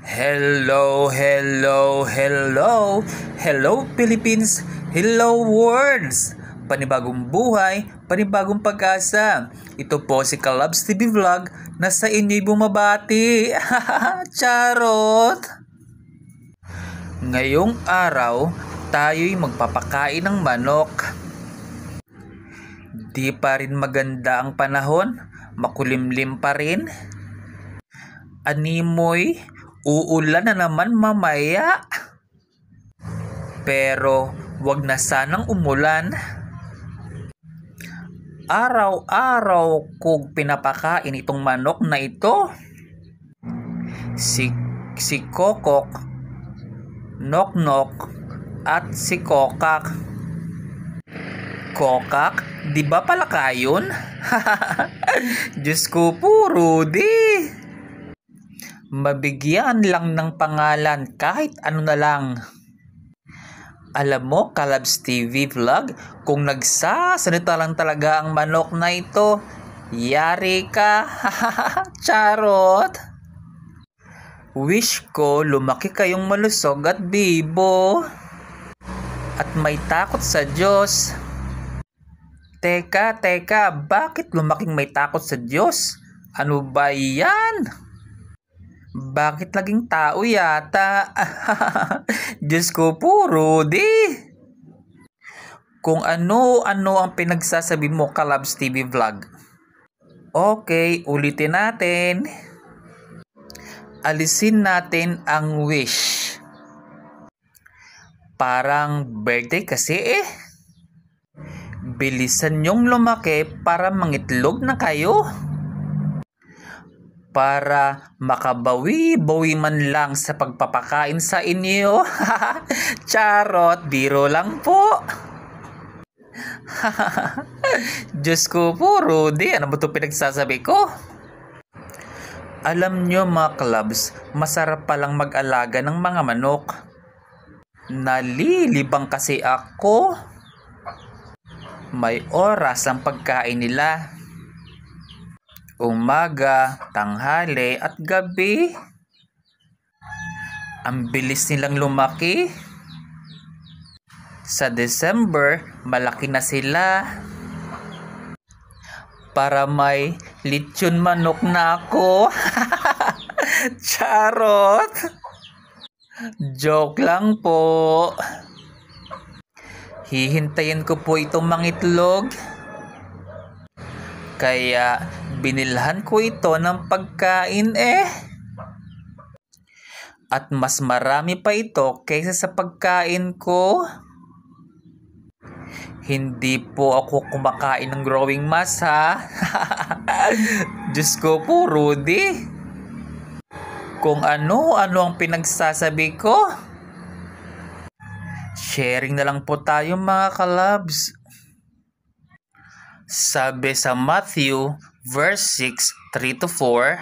Hello, hello, hello. Hello Philippines, hello worlds. Panibagong buhay, panibagong pag-asa. Ito po si Kalabs TV Vlog na sa inyo'y bumabati. Charot! Ngayong araw, tayo'y magpapakain ng manok. Di pa rin maganda ang panahon, makulimlim pa rin. Animoy, uulan na naman mamaya. Pero wag na sanang umulan. Araw-araw kong pinapakain itong manok na ito. Si Kokok, Noknok, at si Kokak. Kokak, di ba pala kayon? Diyos ko po, Rudy. Mabigyan lang ng pangalan kahit ano na lang. Alam mo, Kalabs TV Vlog, kung nagsasalita lang talaga ang manok na ito, yari ka. Charot. Wish ko lumaki kayong malusog at bibo. At may takot sa Diyos. Teka, bakit lumaking may takot sa Diyos? Ano ba yan? Bakit naging tao yata? Diyos ko po, Rudy. Kung ano-ano ang pinagsasabi mo, Kalabs TV Vlog. Okay, ulitin natin. Alisin natin ang wish. Parang birthday kasi eh. Bilisan nyong lumaki para mangitlog na kayo. Para makabawi-bawi man lang sa pagpapakain sa inyo. Charot, biro lang po. Diyos ko po, Rudy, ano ba ito pinagsasabi ko? Alam nyo mga Kalabs, masarap palang mag-alaga ng mga manok. Nalilibang kasi ako. May oras ang pagkain nila. Umaga, tanghali at gabi. Ang bilis nilang lumaki. Sa December, malaki na sila. Para may lechon manok na ako. Charot! Joke lang po. Hihintayin ko po itong mangitlog. Kaya binilhan ko ito ng pagkain eh. At mas marami pa ito kaysa sa pagkain ko. Hindi po ako kumakain ng growing mass ha. Diyos ko po, Rudy. Kung ano-ano ang pinagsasabi ko. Sharing na lang po tayo mga Kalabs. Sabi sa Matthew verse 6, 3-4,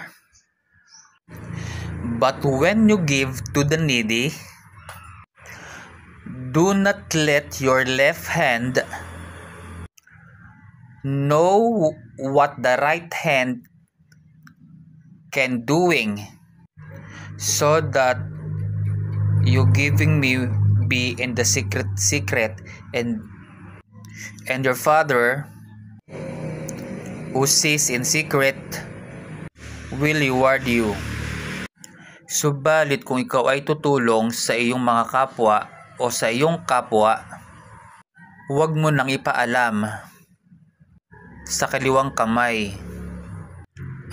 but when you give to the needy, do not let your left hand know what the right hand can doing, so that you giving me be in the secret and your Father who sees in secret will reward you. Subalit kung ikaw ay tutulong sa iyong mga kapwa o sa iyong kapwa, huwag mo nang ipaalam sa kaliwang kamay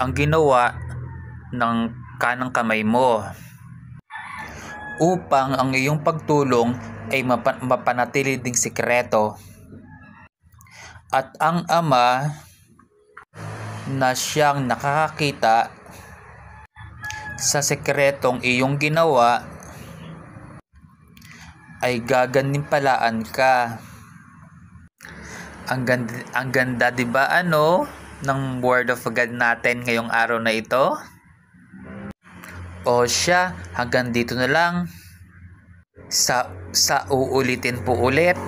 ang ginawa ng kanang kamay mo, upang ang iyong pagtulong ay mapanatili ding sikreto. At ang Ama na siyang nakakakita sa sikretong iyong ginawa ay gagantimpalaan ka. Ang ganda 'di ba ng word of God natin ngayong araw na ito? O siya, hanggang dito na lang. Sa uulitin po ulit.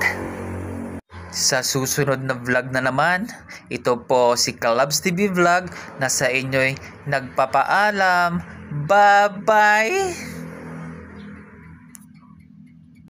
Sa susunod na vlog na naman, ito po si Kalabs TV Vlog na sa inyo'y nagpapaalam. Bye-bye!